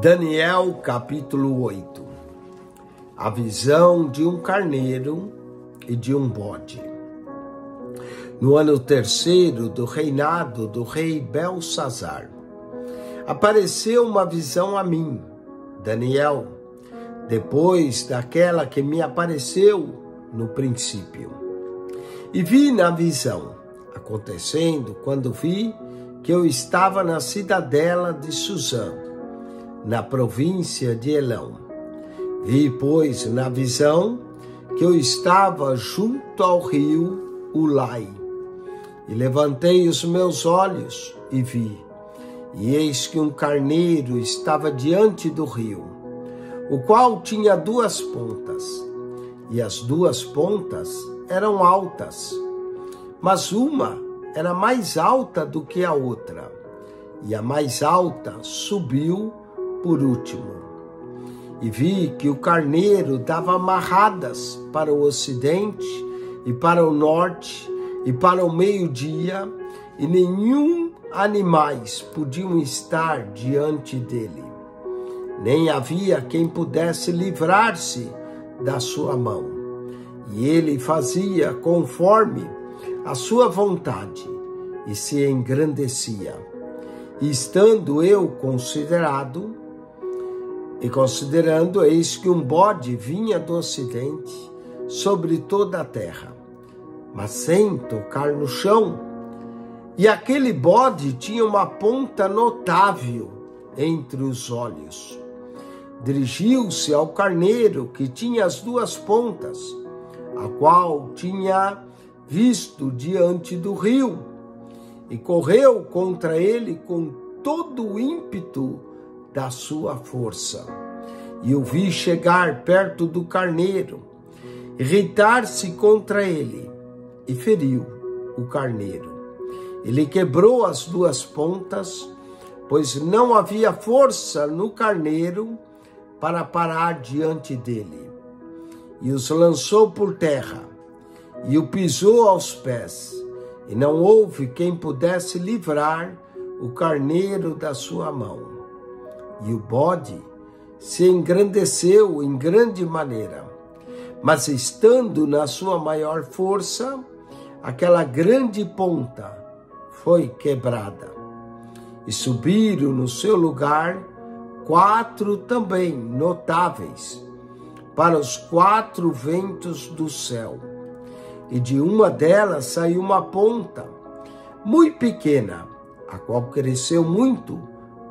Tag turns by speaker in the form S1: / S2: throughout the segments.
S1: Daniel capítulo 8. A visão de um carneiro e de um bode. No ano terceiro do reinado do rei Belsazar, apareceu uma visão a mim, Daniel, depois daquela que me apareceu no princípio. E vi na visão, acontecendo quando vi que eu estava na cidadela de Susã, na província de Elão. Vi, pois, na visão que eu estava junto ao rio Ulai. E levantei os meus olhos e vi, e eis que um carneiro estava diante do rio, o qual tinha duas pontas, e as duas pontas eram altas, mas uma era mais alta do que a outra, e a mais alta subiu por último. E vi que o carneiro dava amarradas para o ocidente e para o norte e para o meio-dia, e nenhum animais podiam estar diante dele. Nem havia quem pudesse livrar-se da sua mão. E ele fazia conforme a sua vontade e se engrandecia. E estando eu considerando, eis que um bode vinha do ocidente sobre toda a terra, mas sem tocar no chão. E aquele bode tinha uma ponta notável entre os olhos. Dirigiu-se ao carneiro que tinha as duas pontas, a qual tinha visto diante do rio, e correu contra ele com todo o ímpeto da sua força. E o vi chegar perto do carneiro, irritar-se contra ele, e feriu o carneiro. Ele quebrou as duas pontas, pois não havia força no carneiro para parar diante dele. E os lançou por terra, e o pisou aos pés, e não houve quem pudesse livrar o carneiro da sua mão. E o bode se engrandeceu em grande maneira, mas estando na sua maior força, aquela grande ponta foi quebrada. E subiram no seu lugar 4 também notáveis para os 4 ventos do céu. E de uma delas saiu uma ponta muito pequena, a qual cresceu muito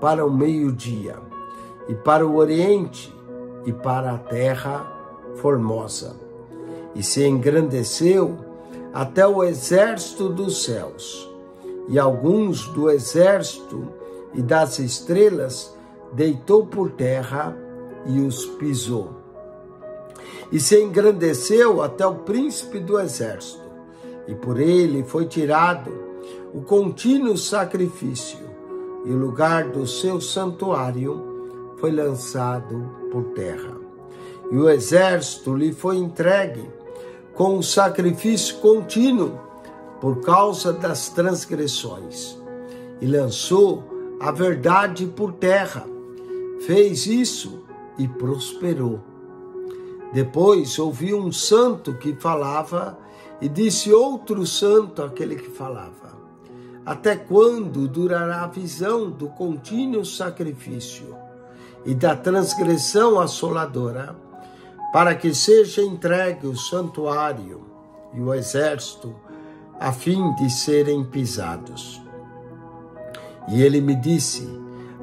S1: para o meio-dia, e para o oriente, e para a terra formosa. E se engrandeceu até o exército dos céus, e alguns do exército e das estrelas deitou por terra e os pisou. E se engrandeceu até o príncipe do exército, e por ele foi tirado o contínuo sacrifício, e o lugar do seu santuário foi lançado por terra. E o exército lhe foi entregue com o sacrifício contínuo por causa das transgressões, e lançou a verdade por terra. Fez isso e prosperou. Depois ouvi um santo que falava, e disse outro santo àquele que falava: até quando durará a visão do contínuo sacrifício e da transgressão assoladora, para que seja entregue o santuário e o exército, a fim de serem pisados? E ele me disse: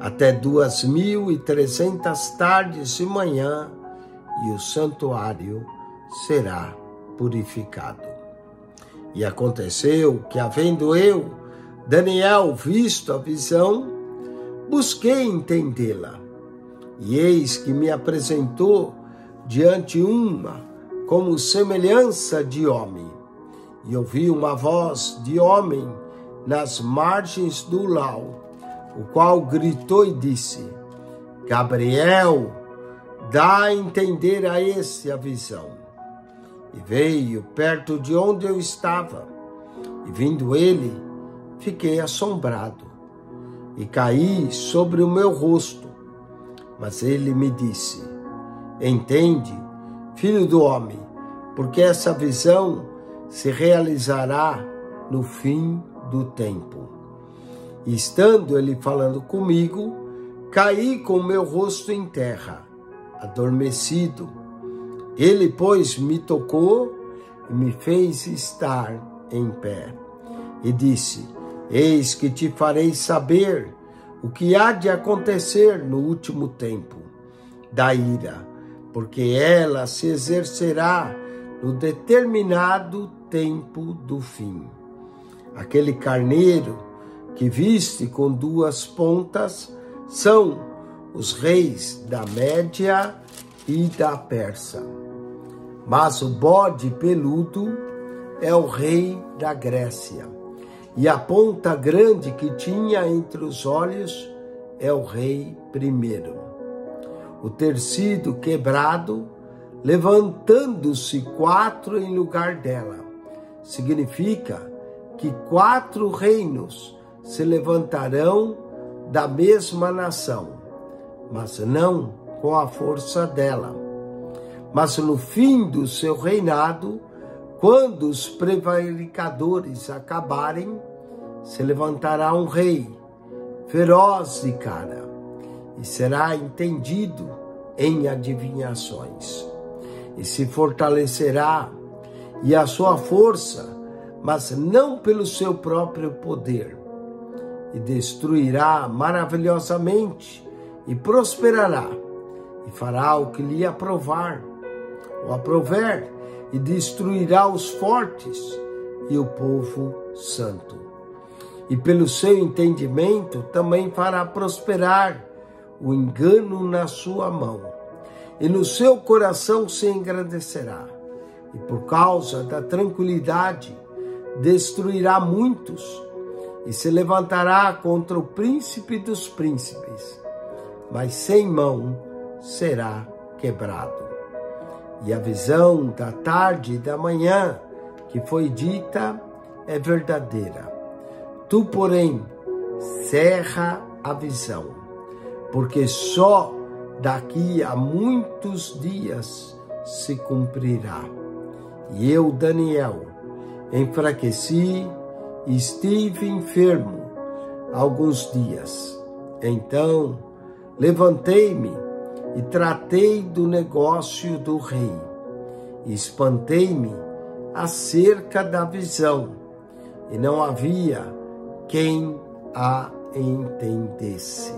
S1: até 2300 tardes e manhã, e o santuário será purificado. E aconteceu que, havendo eu, Daniel, visto a visão, busquei entendê-la. E eis que me apresentou diante uma como semelhança de homem. E ouvi uma voz de homem nas margens do Lau, o qual gritou e disse: Gabriel, dá a entender a esse a visão. E veio perto de onde eu estava, e vindo ele, fiquei assombrado, e caí sobre o meu rosto, Mas ele me disse: entende, filho do homem, porque essa visão se realizará no fim do tempo. E estando ele falando comigo, caí com o meu rosto em terra, adormecido. Ele, pois, me tocou e me fez estar em pé. E disse: eis que te farei saber o que há de acontecer no último tempo da ira, porque ela se exercerá no determinado tempo do fim. Aquele carneiro que viste com duas pontas são os reis da Média e da Pérsia. Mas o bode peludo é o rei da Grécia, e a ponta grande que tinha entre os olhos é o rei primeiro. O ter sido quebrado, levantando-se 4 em lugar dela, significa que 4 reinos se levantarão da mesma nação, mas não com a força dela. Mas no fim do seu reinado, quando os prevaricadores acabarem, se levantará um rei, feroz de cara, e será entendido em adivinhações. E se fortalecerá, e a sua força, mas não pelo seu próprio poder, e destruirá maravilhosamente, e prosperará, e fará o que lhe aprouver, e destruirá os fortes e o povo santo. E pelo seu entendimento também fará prosperar o engano na sua mão, e no seu coração se engrandecerá, e por causa da tranquilidade destruirá muitos, e se levantará contra o príncipe dos príncipes, mas sem mão será quebrado. E a visão da tarde e da manhã que foi dita é verdadeira. Tu, porém, cerra a visão, porque só daqui a muitos dias se cumprirá. E eu, Daniel, enfraqueci e estive enfermo alguns dias. Então, levantei-me e tratei do negócio do rei, e espantei-me acerca da visão, e não havia quem a entendesse.